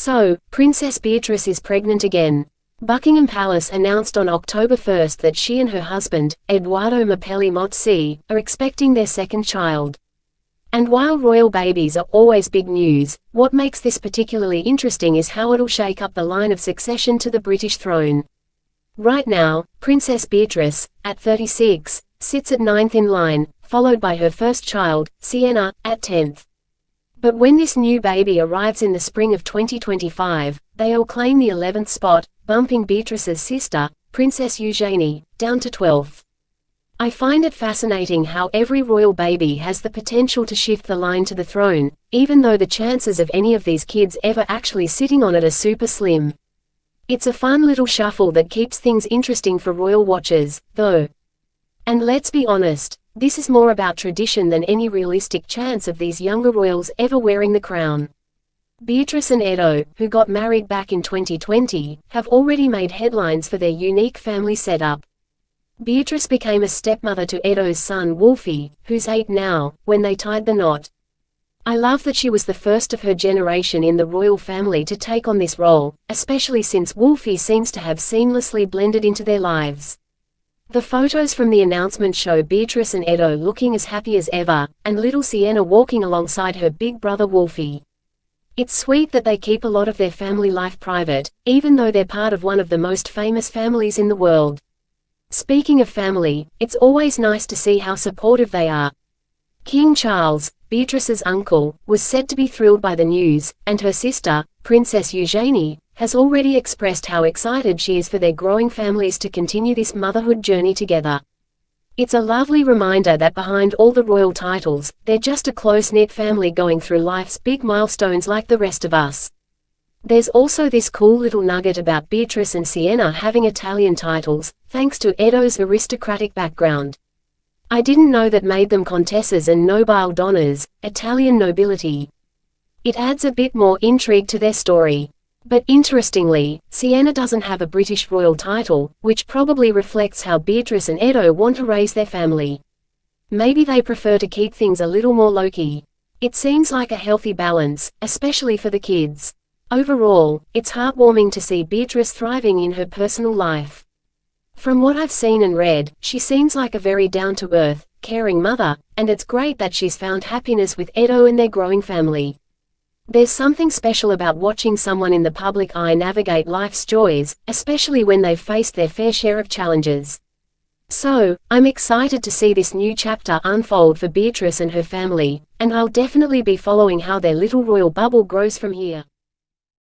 So, Princess Beatrice is pregnant again. Buckingham Palace announced on October 1 that she and her husband, Edoardo Mapelli Mozzi, are expecting their second child. And while royal babies are always big news, what makes this particularly interesting is how it'll shake up the line of succession to the British throne. Right now, Princess Beatrice, at 36, sits at 9th in line, followed by her first child, Sienna, at 10th. But when this new baby arrives in the spring of 2025, they'll claim the 11th spot, bumping Beatrice's sister, Princess Eugenie, down to 12th. I find it fascinating how every royal baby has the potential to shift the line to the throne, even though the chances of any of these kids ever actually sitting on it are super slim. It's a fun little shuffle that keeps things interesting for royal watchers, though. And let's be honest, this is more about tradition than any realistic chance of these younger royals ever wearing the crown. Beatrice and Edo, who got married back in 2020, have already made headlines for their unique family setup. Beatrice became a stepmother to Edo's son Wolfie, who's 8 now, when they tied the knot. I love that she was the first of her generation in the royal family to take on this role, especially since Wolfie seems to have seamlessly blended into their lives. The photos from the announcement show Beatrice and Edo looking as happy as ever, and little Sienna walking alongside her big brother Wolfie. It's sweet that they keep a lot of their family life private, even though they're part of one of the most famous families in the world. Speaking of family, it's always nice to see how supportive they are. King Charles, Beatrice's uncle, was said to be thrilled by the news, and her sister, Princess Eugenie, has already expressed how excited she is for their growing families to continue this motherhood journey together. It's a lovely reminder that behind all the royal titles, they're just a close-knit family going through life's big milestones like the rest of us. There's also this cool little nugget about Beatrice and Sienna having Italian titles, thanks to Edo's aristocratic background. I didn't know that made them contessas and nobile donnas, Italian nobility. It adds a bit more intrigue to their story. But interestingly, Sienna doesn't have a British royal title, which probably reflects how Beatrice and Edo want to raise their family. Maybe they prefer to keep things a little more low-key. It seems like a healthy balance, especially for the kids. Overall, it's heartwarming to see Beatrice thriving in her personal life. From what I've seen and read, she seems like a very down-to-earth, caring mother, and it's great that she's found happiness with Edo and their growing family. There's something special about watching someone in the public eye navigate life's joys, especially when they've faced their fair share of challenges. So, I'm excited to see this new chapter unfold for Beatrice and her family, and I'll definitely be following how their little royal bubble grows from here.